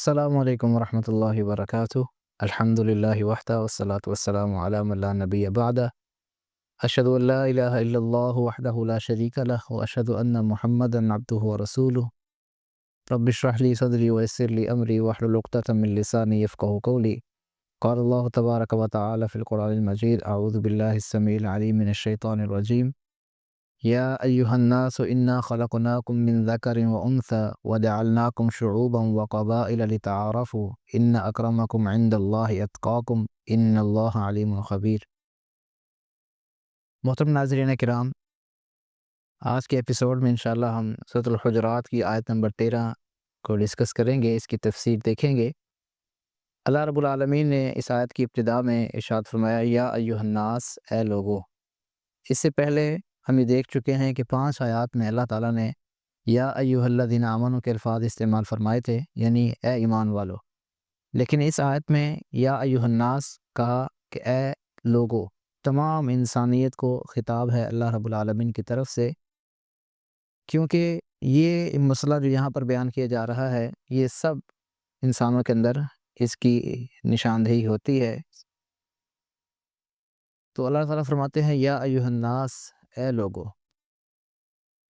السلام علیکم ورحمۃ اللہ وبرکاتہ۔ الحمد للہ وحدہ والصلاة والسلام علی من لا نبی بعدہ۔ اشہد ان لا الہ الا اللہ وحدہ لا شریک لہ واشہد ان محمدا عبدہ ورسولہ۔ رب اشرح لی صدری ویسر لی امری واحلل عقدۃ من لسانی یفقہوا قولی۔ قال اللہ تبارک وتعالی فی القرآن المجید اعوذ باللہ السمیع العلیم من الشیطان الرجیم۔ یا ایہا الناس انا خلقناکم من ذکر وانثی وجعلناکم شعوبا وقبائل لتعارفوا ان اکرمکم عند اللہ اتقاکم ان اللہ علیم خبیر۔ محترم ناظرین کرام، آج کے ایپیسوڈ میں انشاءاللہ ہم سورۃ الحجرات کی آیت نمبر 13 کو ڈسکس کریں گے، اس کی تفسیر دیکھیں گے۔ اللہ رب العالمین نے اس آیت کی ابتدا میں ارشاد فرمایا یا ایہا الناس، اے لوگو۔ اس سے پہلے ہم یہ دیکھ چکے ہیں کہ 5 آیات میں اللہ تعالیٰ نے یا ایہا الذین آمنوا کے الفاظ استعمال فرمائے تھے، یعنی اے ایمان والو۔ لیکن اس آیت میں یا ایہا الناس کہا کہ اے لوگو، تمام انسانیت کو خطاب ہے اللہ رب العالمین کی طرف سے، کیونکہ یہ مسئلہ جو یہاں پر بیان کیا جا رہا ہے یہ سب انسانوں کے اندر اس کی نشاندہی ہوتی ہے۔ تو اللہ تعالیٰ فرماتے ہیں یا ایہا الناس، اے لوگو،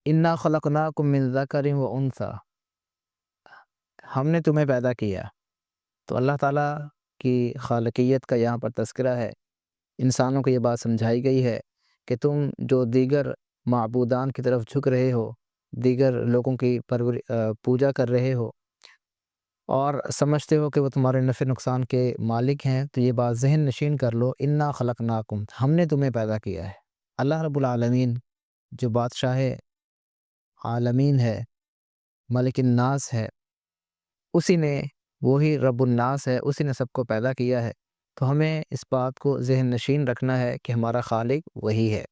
انا خلقناکم من ذکر و انثی، ہم نے تمہیں پیدا کیا۔ تو اللہ تعالیٰ کی خالقیت کا یہاں پر تذکرہ ہے۔ انسانوں کو یہ بات سمجھائی گئی ہے کہ تم جو دیگر معبودان کی طرف جھک رہے ہو، دیگر لوگوں کی پوجا کر رہے ہو اور سمجھتے ہو کہ وہ تمہارے نفع نقصان کے مالک ہیں، تو یہ بات ذہن نشین کر لو، انا خلقناکم، ہم نے تمہیں پیدا کیا ہے۔ اللہ رب العالمین جو بادشاہ عالمین ہے، ملک الناس ہے، اسی نے، وہی رب الناس ہے، اسی نے سب کو پیدا کیا ہے۔ تو ہمیں اس بات کو ذہن نشین رکھنا ہے کہ ہمارا خالق وہی ہے۔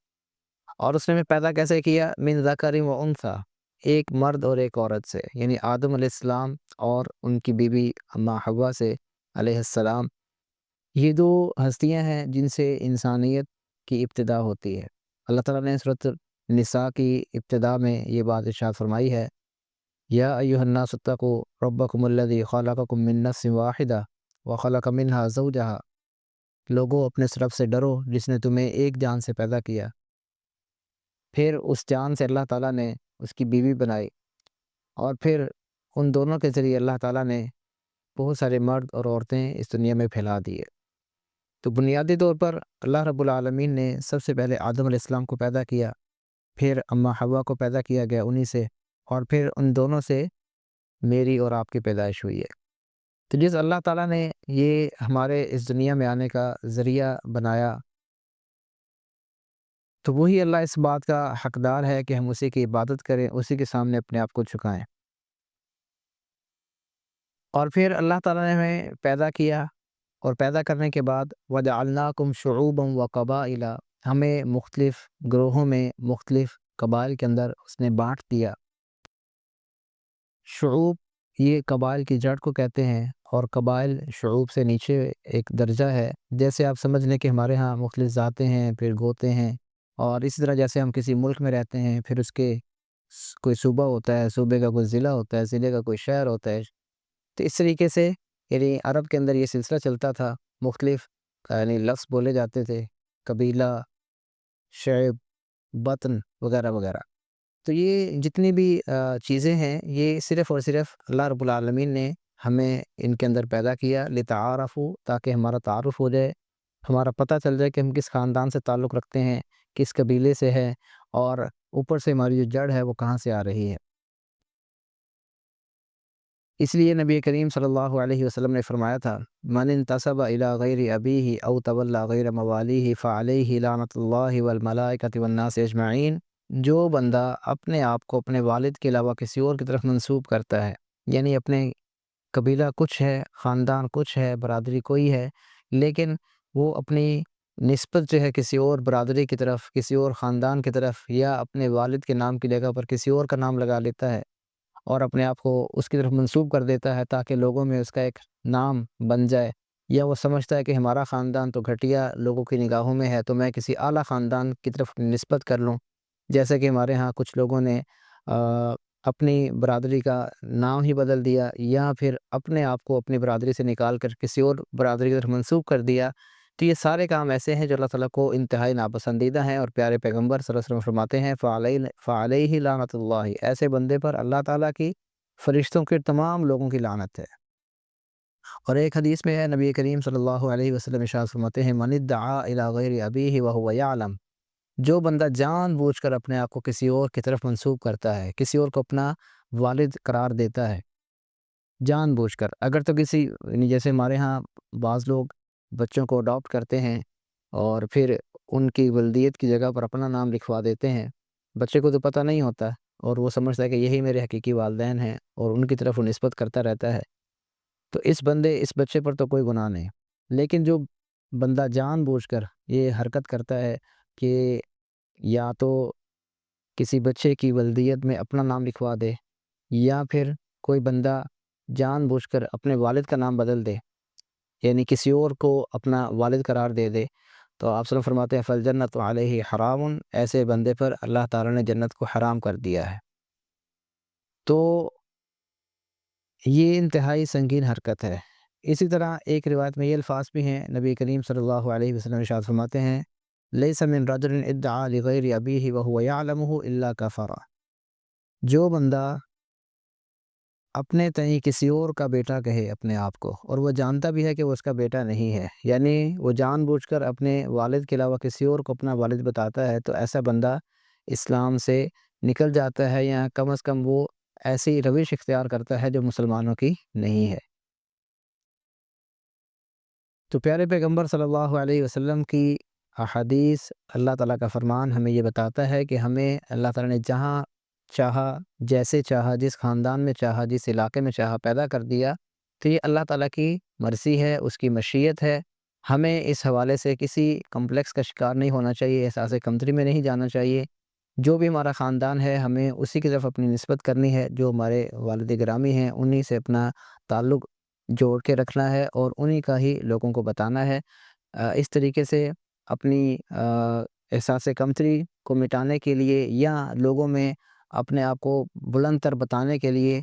اور اس نے ہمیں پیدا کیسے کیا؟ من ذکر و انثی، ایک مرد اور ایک عورت سے، یعنی آدم علیہ السلام اور ان کی بیوی اماں حوا سے علیہ السلام۔ یہ 2 ہستیاں ہیں جن سے انسانیت کی ابتدا ہوتی ہے۔ اللہ تعالیٰ نے سورۃ النساء کی ابتدا میں یہ بات ارشاد فرمائی ہے یا ایھا الناس اتقوا ربکم الذی خلقکم من نفس واحدہ وخلق منہا زوجہا، لوگوں اپنے رب سے ڈرو جس نے تمہیں ایک جان سے پیدا کیا، پھر اس جان سے اللہ تعالیٰ نے اس کی بیوی بنائی، اور پھر ان دونوں کے ذریعے اللہ تعالیٰ نے بہت سارے مرد اور عورتیں اس دنیا میں پھیلا دیے۔ تو بنیادی طور پر اللہ رب العالمین نے سب سے پہلے آدم علیہ السلام کو پیدا کیا، پھر اماں حوا کو پیدا کیا گیا انہی سے، اور پھر ان دونوں سے میری اور آپ کی پیدائش ہوئی ہے۔ تو جس اللہ تعالیٰ نے یہ ہمارے اس دنیا میں آنے کا ذریعہ بنایا، تو وہی اللہ اس بات کا حقدار ہے کہ ہم اسی کی عبادت کریں، اسی کے سامنے اپنے آپ کو جھکائیں۔ اور پھر اللہ تعالیٰ نے ہمیں پیدا کیا، اور پیدا کرنے کے بعد وَجَعَلْنَاكُمْ شُعُوبًا وَقَبَائِلَ، ہمیں مختلف گروہوں میں، مختلف قبائل کے اندر اس نے بانٹ دیا۔ شعوب یہ قبائل کی جڑ کو کہتے ہیں، اور قبائل شعوب سے نیچے ایک درجہ ہے۔ جیسے آپ سمجھ لیں کہ ہمارے ہاں مختلف ذاتیں ہیں، پھر گوتے ہیں، اور اسی طرح جیسے ہم کسی ملک میں رہتے ہیں، پھر اس کے کوئی صوبہ ہوتا ہے، صوبے کا کوئی ضلع ہوتا ہے، ضلع کا کوئی شہر ہوتا ہے۔ تو اس طریقے سے یعنی عرب کے اندر یہ سلسلہ چلتا تھا، مختلف یعنی لفظ بولے جاتے تھے، قبیلہ، شعب، بطن وغیرہ وغیرہ۔ تو یہ جتنی بھی چیزیں ہیں، یہ صرف اور صرف اللہ رب العالمین نے ہمیں ان کے اندر پیدا کیا لتعارفوا، تاکہ ہمارا تعارف ہو جائے، ہمارا پتہ چل جائے کہ ہم کس خاندان سے تعلق رکھتے ہیں، کس قبیلے سے ہے، اور اوپر سے ہماری جو جڑ ہے وہ کہاں سے آ رہی ہے۔ اس لیے نبی کریم صلی اللہ علیہ وسلم نے فرمایا تھا من انتسب الی غیر ابیہ او تولی غیر موالیہ فعلیہ لعنۃ اللہ والملائکۃ والناس اجمعین، جو بندہ اپنے آپ کو اپنے والد کے علاوہ کسی اور کی طرف منسوب کرتا ہے، یعنی اپنے قبیلہ کچھ ہے، خاندان کچھ ہے، برادری کوئی ہے، لیکن وہ اپنی نسبت جو ہے کسی اور برادری کی طرف، کسی اور خاندان کی طرف، یا اپنے والد کے نام کی جگہ پر کسی اور کا نام لگا لیتا ہے اور اپنے آپ کو اس کی طرف منسوب کر دیتا ہے تاکہ لوگوں میں اس کا ایک نام بن جائے، یا وہ سمجھتا ہے کہ ہمارا خاندان تو گھٹیا لوگوں کی نگاہوں میں ہے، تو میں کسی اعلیٰ خاندان کی طرف نسبت کر لوں، جیسے کہ ہمارے ہاں کچھ لوگوں نے اپنی برادری کا نام ہی بدل دیا، یا پھر اپنے آپ کو اپنی برادری سے نکال کر کسی اور برادری کی طرف منسوب کر دیا، تو یہ سارے کام ایسے ہیں جو اللہ تعالیٰ کو انتہائی ناپسندیدہ ہیں، اور پیارے پیغمبر صلی اللہ علیہ وسلم فرماتے ہیں فعلیہ لعنت اللہ، ایسے بندے پر اللہ تعالیٰ کی، فرشتوں کے، تمام لوگوں کی لعنت ہے۔ اور ایک حدیث میں ہے، نبی کریم صلی اللہ علیہ وسلم ارشاد فرماتے ہیں من ادعا الی غیر ابیہ وہو یعلم، جو بندہ جان بوجھ کر اپنے آپ کو کسی اور کی طرف منسوب کرتا ہے، کسی اور کو اپنا والد قرار دیتا ہے جان بوجھ کر، اگر تو کسی، یعنی جیسے ہمارے ہاں بعض لوگ بچوں کو اڈاپٹ کرتے ہیں اور پھر ان کی ولدیت کی جگہ پر اپنا نام لکھوا دیتے ہیں، بچے کو تو پتہ نہیں ہوتا اور وہ سمجھتا ہے کہ یہی میرے حقیقی والدین ہیں اور ان کی طرف وہ نسبت کرتا رہتا ہے، تو اس بچے پر تو کوئی گناہ نہیں۔ لیکن جو بندہ جان بوجھ کر یہ حرکت کرتا ہے کہ یا تو کسی بچے کی ولدیت میں اپنا نام لکھوا دے، یا پھر کوئی بندہ جان بوجھ کر اپنے والد کا نام بدل دے، یعنی کسی اور کو اپنا والد قرار دے دے، تو آپ صلی اللہ علیہ وسلم فرماتے ہیں فالجنت علیہ حرام، ایسے بندے پر اللہ تعالیٰ نے جنت کو حرام کر دیا ہے۔ تو یہ انتہائی سنگین حرکت ہے۔ اسی طرح ایک روایت میں یہ الفاظ بھی ہیں، نبی کریم صلی اللہ علیہ وسلم ارشاد فرماتے ہیں لیس من رجل ادعا لغیر ابیہ وهو یعلمہ الا کفر، جو بندہ اپنے تئیں کسی اور کا بیٹا کہے اپنے آپ کو، اور وہ جانتا بھی ہے کہ وہ اس کا بیٹا نہیں ہے، یعنی وہ جان بوجھ کر اپنے والد کے علاوہ کسی اور کو اپنا والد بتاتا ہے، تو ایسا بندہ اسلام سے نکل جاتا ہے، یا کم از کم وہ ایسی روش اختیار کرتا ہے جو مسلمانوں کی نہیں ہے۔ تو پیارے پیغمبر صلی اللہ علیہ وسلم کی احادیث، اللہ تعالیٰ کا فرمان ہمیں یہ بتاتا ہے کہ ہمیں اللہ تعالیٰ نے جہاں چاہا، جیسے چاہا، جس خاندان میں چاہا، جس علاقے میں چاہا پیدا کر دیا، تو یہ اللہ تعالیٰ کی مرضی ہے، اس کی مشیت ہے۔ ہمیں اس حوالے سے کسی کمپلیکس کا شکار نہیں ہونا چاہیے، احساس کمتری میں نہیں جانا چاہیے۔ جو بھی ہمارا خاندان ہے ہمیں اسی کی طرف اپنی نسبت کرنی ہے، جو ہمارے والد گرامی ہیں انہی سے اپنا تعلق جوڑ کے رکھنا ہے اور انہی کا ہی لوگوں کو بتانا ہے۔ اس طریقے سے اپنی احساس کمتری کو مٹانے کے لیے، یا لوگوں میں اپنے آپ کو بلند تر بتانے کے لیے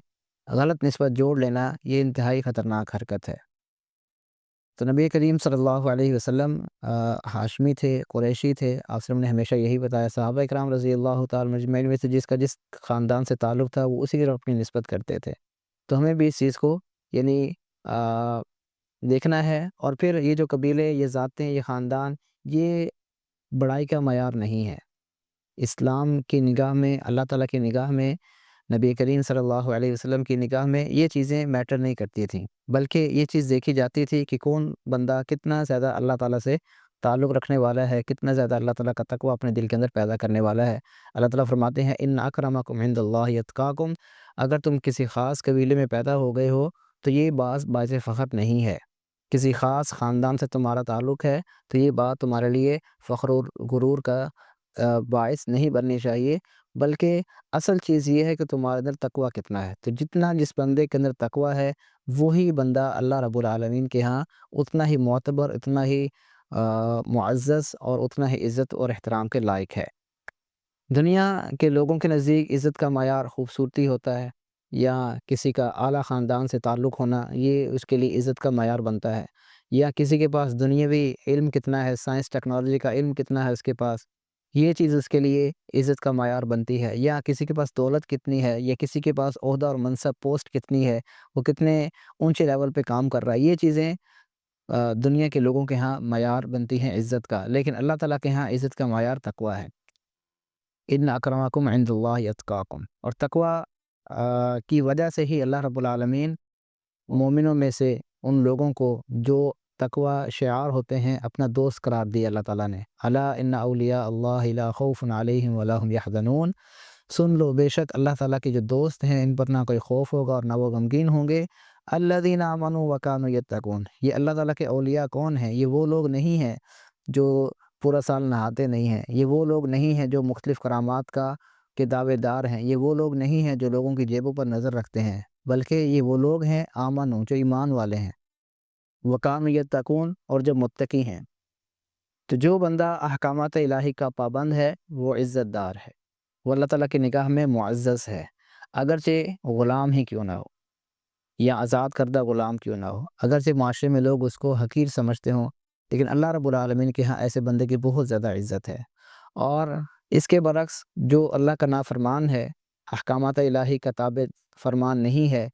غلط نسبت جوڑ لینا، یہ انتہائی خطرناک حرکت ہے۔ تو نبی کریم صلی اللہ علیہ وسلم ہاشمی تھے، قریشی تھے، آپ وسلم نے ہمیشہ یہی بتایا، صحابہ اکرام رضی اللہ تعالی مجمعین میں سے جس کا جس خاندان سے تعلق تھا وہ اسی کی طرف اپنی نسبت کرتے تھے۔ تو ہمیں بھی اس چیز کو یعنی دیکھنا ہے، اور پھر یہ جو قبیلے، یہ ذاتیں، یہ خاندان، یہ بڑائی کا معیار نہیں ہے۔ اسلام کی نگاہ میں، اللہ تعالیٰ کی نگاہ میں، نبی کریم صلی اللہ علیہ وسلم کی نگاہ میں یہ چیزیں میٹر نہیں کرتی تھیں، بلکہ یہ چیز دیکھی جاتی تھی کہ کون بندہ کتنا زیادہ اللہ تعالیٰ سے تعلق رکھنے والا ہے، کتنا زیادہ اللہ تعالیٰ کا تقویٰ اپنے دل کے اندر پیدا کرنے والا ہے۔ اللہ تعالیٰ فرماتے ہیں ان اکرمکم عند اللہ اتقاکم، اگر تم کسی خاص قبیلے میں پیدا ہو گئے ہو تو یہ باعث فخر نہیں ہے، کسی خاص خاندان سے تمہارا تعلق ہے تو یہ بات تمہارے لیے فخر و غرور کا باعث نہیں بننی چاہیے، بلکہ اصل چیز یہ ہے کہ تمہارے اندر تقویٰ کتنا ہے۔ تو جتنا جس بندے کے اندر تقویٰ ہے وہی بندہ اللہ رب العالمین کے ہاں اتنا ہی معتبر، اتنا ہی معزز اور اتنا ہی عزت اور احترام کے لائق ہے۔ دنیا کے لوگوں کے نزدیک عزت کا معیار خوبصورتی ہوتا ہے، یا کسی کا اعلیٰ خاندان سے تعلق ہونا، یہ اس کے لیے عزت کا معیار بنتا ہے، یا کسی کے پاس دنیاوی علم کتنا ہے، سائنس ٹیکنالوجی کا علم کتنا ہے اس کے پاس، یہ چیز اس کے لیے عزت کا معیار بنتی ہے، یا کسی کے پاس دولت کتنی ہے، یا کسی کے پاس عہدہ اور منصب پوسٹ کتنی ہے، وہ کتنے اونچے لیول پہ کام کر رہا ہے، یہ چیزیں دنیا کے لوگوں کے ہاں معیار بنتی ہیں عزت کا، لیکن اللہ تعالیٰ کے ہاں عزت کا معیار تقویٰ ہے۔ ان اکرمکم عند اللہ اتقاکم، اور تقویٰ کی وجہ سے ہی اللہ رب العالمین مومنوں میں سے ان لوگوں کو جو تقویٰ شعار ہوتے ہیں اپنا دوست قرار دیا اللہ تعالیٰ نے۔ الا ان اولیاء اللہ لا خوف علیہم ولا هم یحزنون، سن لو بے شک اللہ تعالیٰ کے جو دوست ہیں ان پر نہ کوئی خوف ہوگا اور نہ وہ غمگین ہوں گے۔ الذین آمنوا وکانوا یتقون، یہ اللہ تعالیٰ کے اولیاء کون ہیں؟ یہ وہ لوگ نہیں ہیں جو پورا سال نہاتے نہیں ہیں، یہ وہ لوگ نہیں ہیں جو مختلف کرامات کے دعوے دار ہیں، یہ وہ لوگ نہیں ہیں جو لوگوں کی جیبوں پر نظر رکھتے ہیں، بلکہ یہ وہ لوگ ہیں آمنو، جو ایمان والے ہیں، وکانوا یتقون، اور جو متقی ہیں۔ تو جو بندہ احکامات الہی کا پابند ہے وہ عزت دار ہے، وہ اللہ تعالیٰ کی نگاہ میں معزز ہے۔ اگرچہ غلام ہی کیوں نہ ہو یا آزاد کردہ غلام کیوں نہ ہو، اگرچہ معاشرے میں لوگ اس کو حقیر سمجھتے ہوں، لیکن اللہ رب العالمین کے ہاں ایسے بندے کی بہت زیادہ عزت ہے۔ اور اس کے برعکس جو اللہ کا نافرمان ہے، احکامات الہی کا تابع فرمان نہیں ہے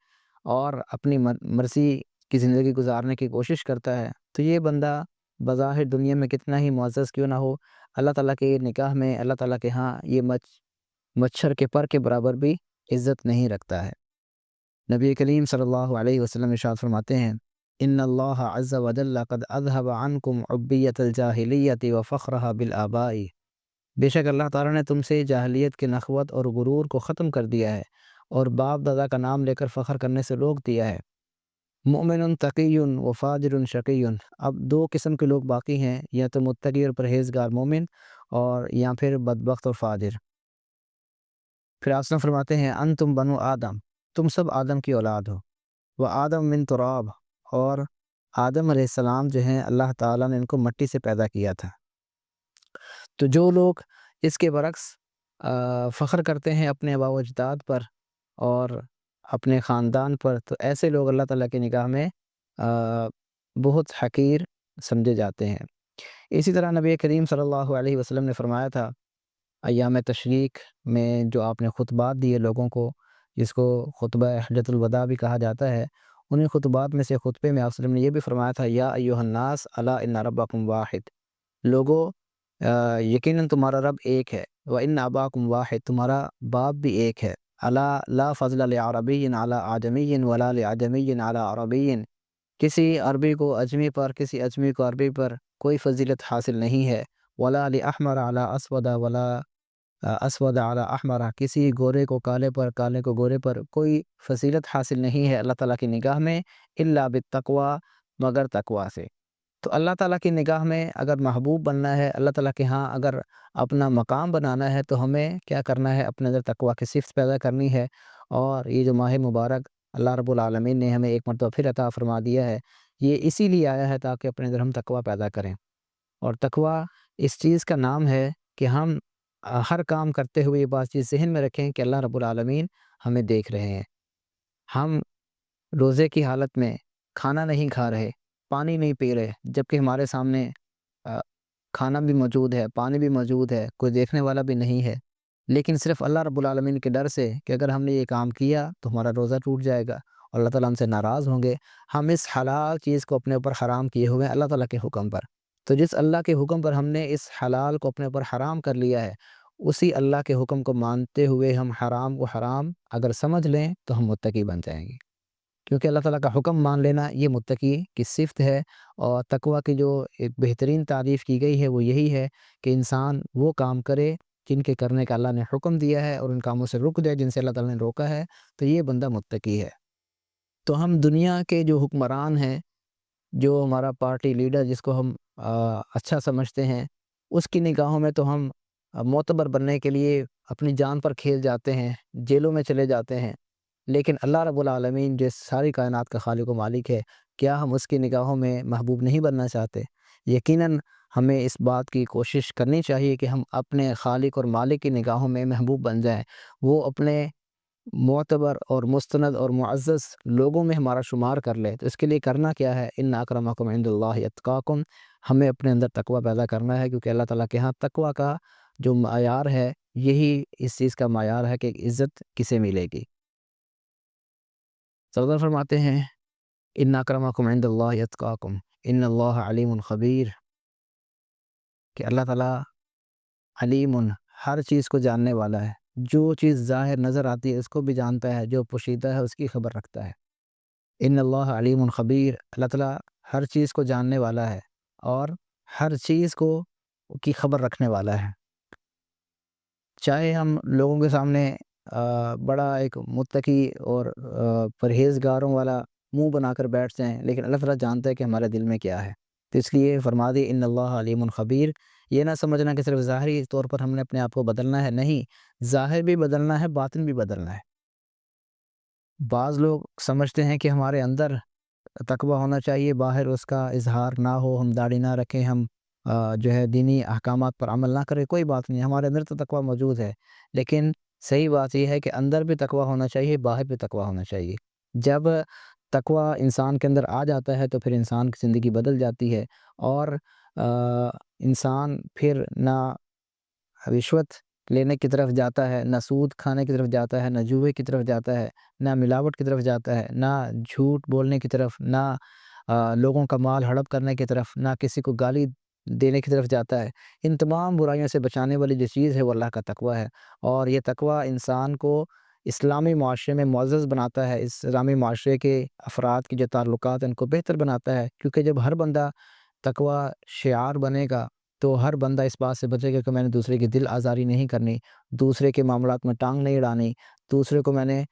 اور اپنی مرضی کی زندگی گزارنے کی کوشش کرتا ہے، تو یہ بندہ بظاہر دنیا میں کتنا ہی معزز کیوں نہ ہو، اللہ تعالیٰ کے نگاہ میں، اللہ تعالیٰ کے ہاں یہ مچھر کے پر کے برابر بھی عزت نہیں رکھتا ہے۔ نبی کریم صلی اللہ علیہ وسلم ارشاد فرماتے ہیں، ان اللہ عز وجل قد اذهب عنکم عبیت الجاہلیت وفخرها بالآباء، بے شک اللہ تعالیٰ نے تم سے جاہلیت کے نخوت اور غرور کو ختم کر دیا ہے اور باپ دادا کا نام لے کر فخر کرنے سے روک دیا ہے۔ مؤمن تقی و فاجر شقی، اب دو قسم کے لوگ باقی ہیں، یا تو متقی اور پرہیزگار مومن، اور یا پھر بدبخت اور فاجر۔ پھر آپ فرماتے ہیں، انتم بنو آدم، تم سب آدم کی اولاد ہو، وہ آدم من تراب، اور آدم علیہ السلام جو ہیں اللہ تعالیٰ نے ان کو مٹی سے پیدا کیا تھا۔ تو جو لوگ اس کے برعکس فخر کرتے ہیں اپنے آباء و اجداد پر اور اپنے خاندان پر، تو ایسے لوگ اللہ تعالیٰ کی نگاہ میں بہت حقیر سمجھے جاتے ہیں۔ اسی طرح نبی کریم صلی اللہ علیہ وسلم نے فرمایا تھا، ایام تشریق میں جو آپ نے خطبات دیے لوگوں کو، جس کو خطبہ حجۃ الوداع بھی کہا جاتا ہے، انہیں خطبات میں سے خطبے میں آپ صلی اللہ علیہ وسلم نے یہ بھی فرمایا تھا، یا ایھا الناس الا ان ربکم واحد، لوگو یقیناً تمہارا رب ایک ہے، وان اباکم واحد، تمہارا باپ بھی ایک ہے، الا لا فضل لعربی علی اعجمی ولا لعجمی علی عربی، کسی عربی کو اجمی پر، کسی اجمی کو عربی پر کوئی فضیلت حاصل نہیں ہے، ولا لاحمر علی اسود ولا اسود علی احمر، کسی گورے کو کالے پر، کالے کو گورے پر کوئی فضیلت حاصل نہیں ہے اللہ تعالیٰ کی نگاہ میں، الا بالتقوی، مگر تقوی سے۔ تو اللہ تعالیٰ کی نگاہ میں اگر محبوب بننا ہے، اللہ تعالیٰ کے ہاں اگر اپنا مقام بنانا ہے، تو ہمیں کیا کرنا ہے؟ اپنے اندر تقوی کی صفت پیدا کرنی ہے۔ اور یہ جو ماہ مبارک اللہ رب العالمین نے ہمیں ایک مرتبہ پھر عطا فرما دیا ہے، یہ اسی لیے آیا ہے تاکہ اپنے اندر ہم تقوی پیدا کریں۔ اور تقوی اس چیز کا نام ہے کہ ہم ہر کام کرتے ہوئے یہ بات چیز ذہن میں رکھیں کہ اللہ رب العالمین ہمیں دیکھ رہے ہیں۔ ہم روزے کی حالت میں کھانا نہیں کھا رہے، پانی نہیں پی رہے، جبکہ ہمارے سامنے کھانا بھی موجود ہے، پانی بھی موجود ہے، کوئی دیکھنے والا بھی نہیں ہے، لیکن صرف اللہ رب العالمین کے ڈر سے کہ اگر ہم نے یہ کام کیا تو ہمارا روزہ ٹوٹ جائے گا اور اللہ تعالیٰ ہم سے ناراض ہوں گے، ہم اس حلال چیز کو اپنے اوپر حرام کیے ہوئے ہیں اللہ تعالیٰ کے حکم پر۔ تو جس اللہ کے حکم پر ہم نے اس حلال کو اپنے اوپر حرام کر لیا ہے، اسی اللہ کے حکم کو مانتے ہوئے ہم حرام کو حرام اگر سمجھ لیں تو ہم متقی بن جائیں گے، کیونکہ اللہ تعالیٰ کا حکم مان لینا یہ متقی کی صفت ہے۔ اور تقوی کی جو ایک بہترین تعریف کی گئی ہے وہ یہی ہے کہ انسان وہ کام کرے جن کے کرنے کا اللہ نے حکم دیا ہے اور ان کاموں سے رک جائے جن سے اللہ تعالیٰ نے روکا ہے، تو یہ بندہ متقی ہے۔ تو ہم دنیا کے جو حکمران ہیں، جو ہمارا پارٹی لیڈر جس کو ہم اچھا سمجھتے ہیں، اس کی نگاہوں میں تو ہم معتبر بننے کے لیے اپنی جان پر کھیل جاتے ہیں، جیلوں میں چلے جاتے ہیں، لیکن اللہ رب العالمین جو ساری کائنات کا خالق و مالک ہے، کیا ہم اس کی نگاہوں میں محبوب نہیں بننا چاہتے؟ یقیناً ہمیں اس بات کی کوشش کرنی چاہیے کہ ہم اپنے خالق اور مالک کی نگاہوں میں محبوب بن جائیں، وہ اپنے معتبر اور مستند اور معزز لوگوں میں ہمارا شمار کر لے۔ تو اس کے لیے کرنا کیا ہے؟ ان اکرمکم عند اللہ اتقاکم، ہمیں اپنے اندر تقوی پیدا کرنا ہے، کیونکہ اللہ تعالیٰ کے ہاں تقوی کا جو معیار ہے، یہی اس چیز کا معیار ہے کہ عزت کسے ملے گی۔ سرور فرماتے ہیں، ان اکرمکم عند اللہ اتقاکم ان اللہ علیم خبیر، کہ اللہ تعالیٰ علیم، ہر چیز کو جاننے والا ہے، جو چیز ظاہر نظر آتی ہے اس کو بھی جانتا ہے، جو پوشیدہ ہے اس کی خبر رکھتا ہے۔ ان اللہ علیم خبیر، اللہ تعالیٰ ہر چیز کو جاننے والا ہے اور ہر چیز کو کی خبر رکھنے والا ہے۔ چاہے ہم لوگوں کے سامنے بڑا ایک متقی اور پرہیزگاروں والا منہ بنا کر بیٹھ جائیں، لیکن اللہ تعالیٰ جانتا ہے کہ ہمارے دل میں کیا ہے، تو اس لیے فرما دی ان اللہ علیم خبیر۔ یہ نہ سمجھنا کہ صرف ظاہری طور پر ہم نے اپنے آپ کو بدلنا ہے، نہیں، ظاہر بھی بدلنا ہے، باطن بھی بدلنا ہے۔ بعض لوگ سمجھتے ہیں کہ ہمارے اندر تقوی ہونا چاہیے، باہر اس کا اظہار نہ ہو، ہم داڑھی نہ رکھیں، ہم جو ہے دینی احکامات پر عمل نہ کریں، کوئی بات نہیں، ہمارے اندر تو تقوی موجود ہے، لیکن صحیح بات یہ ہے کہ اندر بھی تقویٰ ہونا چاہیے، باہر بھی تقویٰ ہونا چاہیے۔ جب تقویٰ انسان کے اندر آ جاتا ہے تو پھر انسان کی زندگی بدل جاتی ہے، اور انسان پھر نہ رشوت لینے کی طرف جاتا ہے، نہ سود کھانے کی طرف جاتا ہے، نہ جوئے کی طرف جاتا ہے، نہ ملاوٹ کی طرف جاتا ہے، نہ جھوٹ بولنے کی طرف، نہ لوگوں کا مال ہڑپ کرنے کی طرف، نہ کسی کو گالی دینے کی طرف جاتا ہے۔ ان تمام برائیوں سے بچانے والی جو چیز ہے وہ اللہ کا تقویٰ ہے، اور یہ تقویٰ انسان کو اسلامی معاشرے میں معزز بناتا ہے، اسلامی معاشرے کے افراد کی جو تعلقات ہیں ان کو بہتر بناتا ہے، کیونکہ جب ہر بندہ تقویٰ شعار بنے گا تو ہر بندہ اس بات سے بچے گا کہ میں نے دوسرے کی دل آزاری نہیں کرنی، دوسرے کے معاملات میں ٹانگ نہیں اڑانی، دوسرے کو میں نے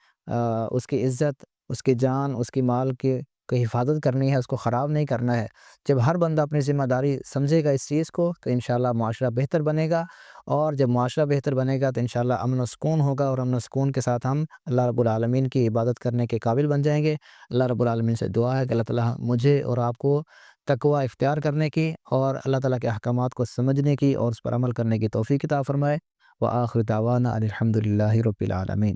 اس کی عزت، اس کی جان، اس کی مال کی حفاظت کرنی ہے، اس کو خراب نہیں کرنا ہے۔ جب ہر بندہ اپنی ذمہ داری سمجھے گا اس چیز کو تو انشاءاللہ معاشرہ بہتر بنے گا، اور جب معاشرہ بہتر بنے گا تو انشاءاللہ امن و سکون ہوگا، اور امن و سکون کے ساتھ ہم اللہ رب العالمین کی عبادت کرنے کے قابل بن جائیں گے۔ اللہ رب العالمین سے دعا ہے کہ اللہ تعالیٰ مجھے اور آپ کو تقویٰ اختیار کرنے کی، اور اللہ تعالیٰ کے احکامات کو سمجھنے کی اور اس پر عمل کرنے کی توفیق عطا فرمائے۔ وآخر دعوانا ان الحمد للہ رب العالمین۔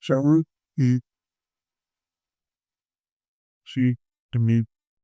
Shower, he, she, to me.